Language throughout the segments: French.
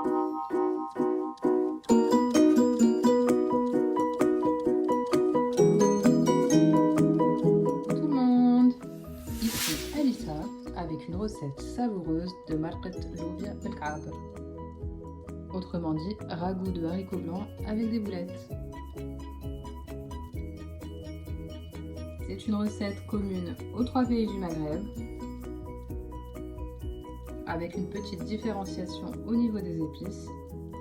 Tout le monde, ici Alissa avec une recette savoureuse de marqet loubia belka'aber. Autrement dit, ragoût de haricots blancs avec des boulettes. C'est une recette commune aux 3 pays du Maghreb, avec une petite différenciation au niveau des épices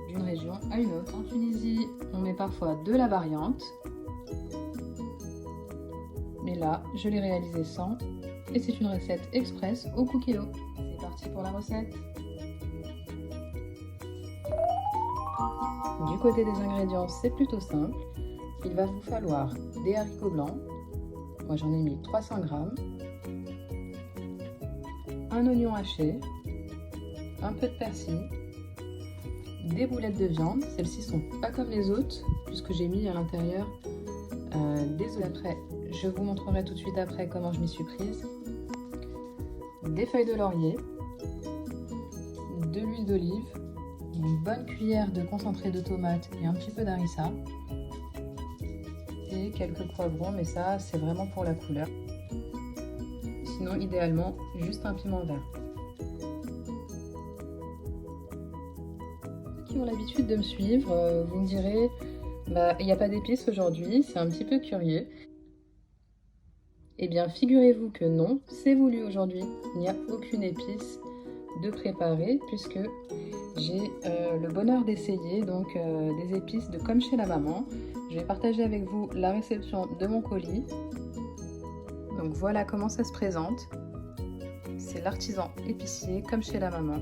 d'une région à une autre. En Tunisie, on met parfois de la variante, mais là, je l'ai réalisé sans, et c'est une recette express au cookéo. C'est parti pour la recette. Du côté des ingrédients, c'est plutôt simple. Il va vous falloir des haricots blancs. Moi, j'en ai mis 300 g, un oignon haché, un peu de persil, des boulettes de viande. Celles-ci sont pas comme les autres puisque j'ai mis à l'intérieur des œufs. Après, je vous montrerai tout de suite après comment je m'y suis prise. Des feuilles de laurier, de l'huile d'olive, une bonne cuillère de concentré de tomate et un petit peu d'harissa et quelques poivrons, mais ça c'est vraiment pour la couleur. Sinon, idéalement, juste un piment vert. Ceux qui ont l'habitude de me suivre, vous me direz, il n'y a pas d'épices aujourd'hui, c'est un petit peu curieux. Eh bien, figurez-vous que non, c'est voulu aujourd'hui. Il n'y a aucune épice de préparer puisque j'ai le bonheur d'essayer donc des épices de comme chez la maman. Je vais partager avec vous la réception de mon colis. Donc voilà comment ça se présente. C'est l'artisan épicier comme chez la maman.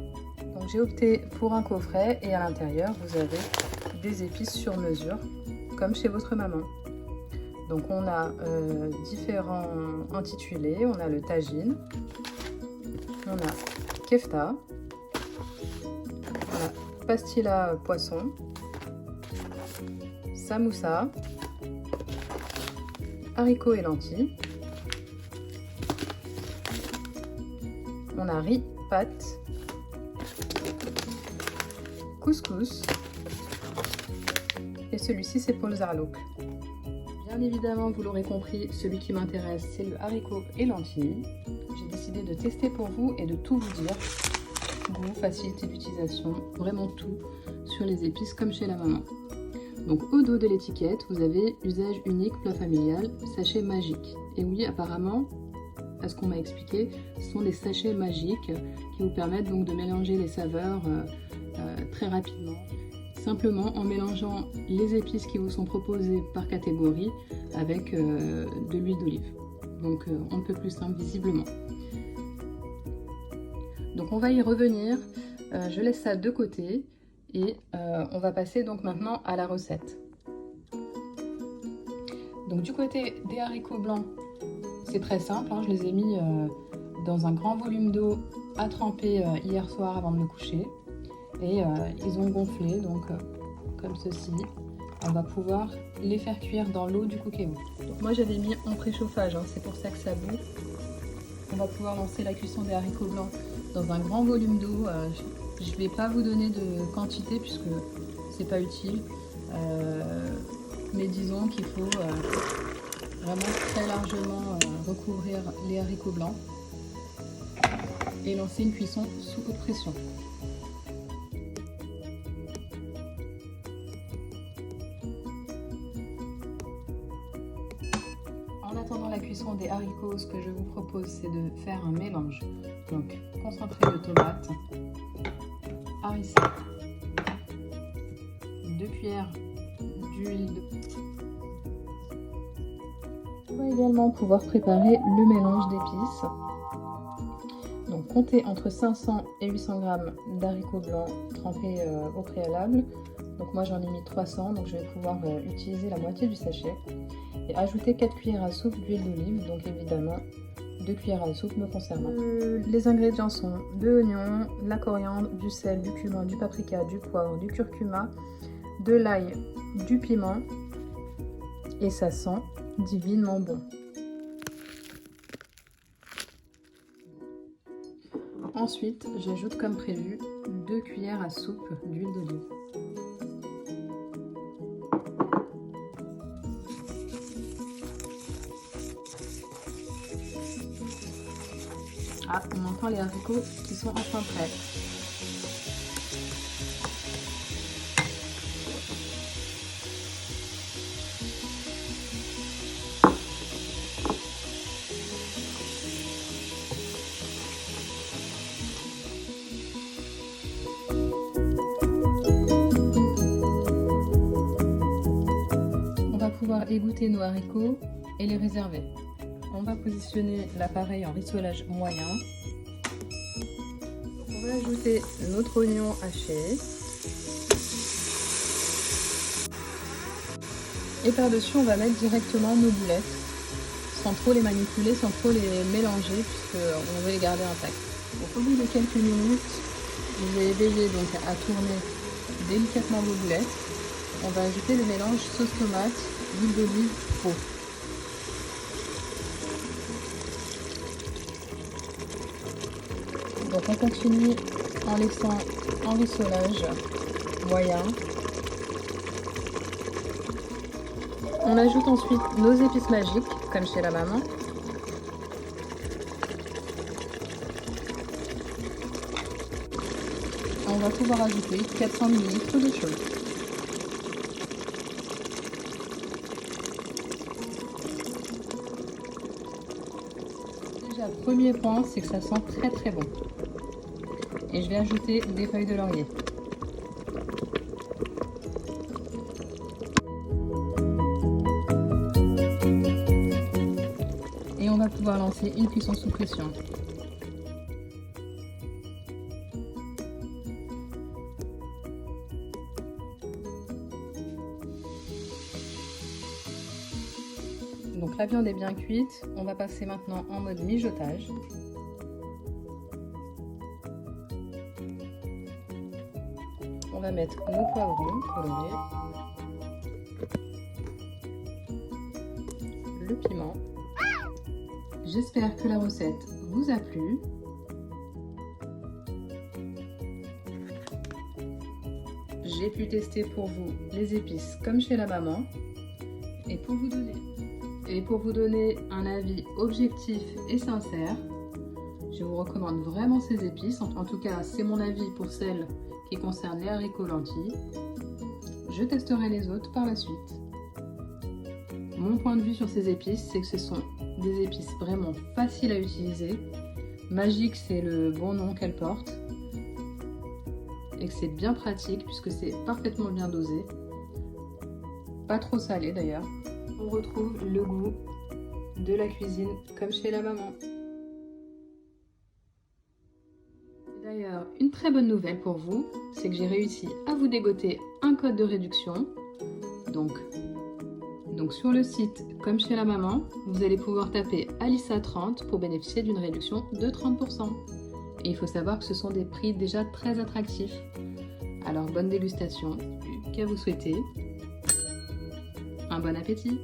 Donc j'ai opté pour un coffret et à l'intérieur vous avez des épices sur mesure comme chez votre maman. Donc on a différents intitulés, on a le tagine, on a kefta, on a pastilla poisson, samoussa, haricots et lentilles, on a riz, pâtes, couscous et celui-ci c'est pour le zarlouk. Bien évidemment, vous l'aurez compris, celui qui m'intéresse, c'est le haricot et lentilles. J'ai décidé de tester pour vous et de tout vous dire. Goût, facilité d'utilisation, vraiment tout sur les épices comme chez la maman. Donc au dos de l'étiquette, vous avez usage unique, plat familial, sachet magique. Et oui, apparemment, à ce qu'on m'a expliqué, ce sont des sachets magiques qui vous permettent donc de mélanger les saveurs très rapidement. Simplement en mélangeant les épices qui vous sont proposées par catégorie avec de l'huile d'olive. Donc on ne peut plus simple visiblement. Donc on va y revenir, je laisse ça de côté et on va passer donc maintenant à la recette. Donc du côté des haricots blancs, c'est très simple, hein, je les ai mis dans un grand volume d'eau à tremper hier soir avant de me coucher. Et ils ont gonflé, donc comme ceci. On va pouvoir les faire cuire dans l'eau du cookéo. Donc moi j'avais mis en préchauffage, hein, c'est pour ça que ça bout. On va pouvoir lancer la cuisson des haricots blancs dans un grand volume d'eau. Je ne vais pas vous donner de quantité puisque c'est pas utile. Mais disons qu'il faut vraiment très largement recouvrir les haricots blancs et lancer une cuisson sous haute pression. En attendant la cuisson des haricots, ce que je vous propose, c'est de faire un mélange. Donc, concentré de tomate, harissa, 2 cuillères d'huile de... On va également pouvoir préparer le mélange d'épices. Donc, comptez entre 500 et 800 g d'haricots blancs trempés au préalable. Donc, moi, j'en ai mis 300, donc je vais pouvoir utiliser la moitié du sachet. Et ajouter 4 cuillères à soupe d'huile d'olive, donc évidemment 2 cuillères à soupe me concernant. Les ingrédients sont de l'oignon, de la coriandre, du sel, du cumin, du paprika, du poivre, du curcuma, de l'ail, du piment et ça sent divinement bon. Ensuite, j'ajoute comme prévu 2 cuillères à soupe d'huile d'olive. Ah, on entend les haricots qui sont enfin prêts. On va pouvoir égoutter nos haricots et les réserver. On va positionner l'appareil en rissolage moyen. On va ajouter notre oignon haché. Et par-dessus, on va mettre directement nos boulettes, sans trop les manipuler, sans trop les mélanger, puisqu'on veut les garder intactes. Donc, au bout de quelques minutes, vous allez veiller donc à tourner délicatement vos boulettes. On va ajouter le mélange sauce tomate, huile d'olive, eau. Donc on continue en laissant en rissolage moyen. On ajoute ensuite nos épices magiques, comme chez la maman. On va pouvoir ajouter 400 ml de chaud. Déjà, premier point, c'est que ça sent très très bon. Et je vais ajouter des feuilles de laurier. Et on va pouvoir lancer une cuisson sous pression. Donc la viande est bien cuite, on va passer maintenant en mode mijotage. On va mettre nos poivrons colorés, le piment. J'espère que la recette vous a plu. J'ai pu tester pour vous les épices comme chez la maman. Et pour vous donner un avis objectif et sincère, je vous recommande vraiment ces épices. En tout cas, c'est mon avis pour celles qui concernent les haricots lentilles. Je testerai les autres par la suite. Mon point de vue sur ces épices, c'est que ce sont des épices vraiment faciles à utiliser. Magique, c'est le bon nom qu'elles portent. Et que c'est bien pratique puisque c'est parfaitement bien dosé. Pas trop salé d'ailleurs. On retrouve le goût de la cuisine comme chez la maman. D'ailleurs, une très bonne nouvelle pour vous, c'est que j'ai réussi à vous dégoter un code de réduction. Donc sur le site comme chez la maman, vous allez pouvoir taper Alissa30 pour bénéficier d'une réduction de 30%. Et il faut savoir que ce sont des prix déjà très attractifs. Alors bonne dégustation, qu'à vous souhaiter. Un bon appétit!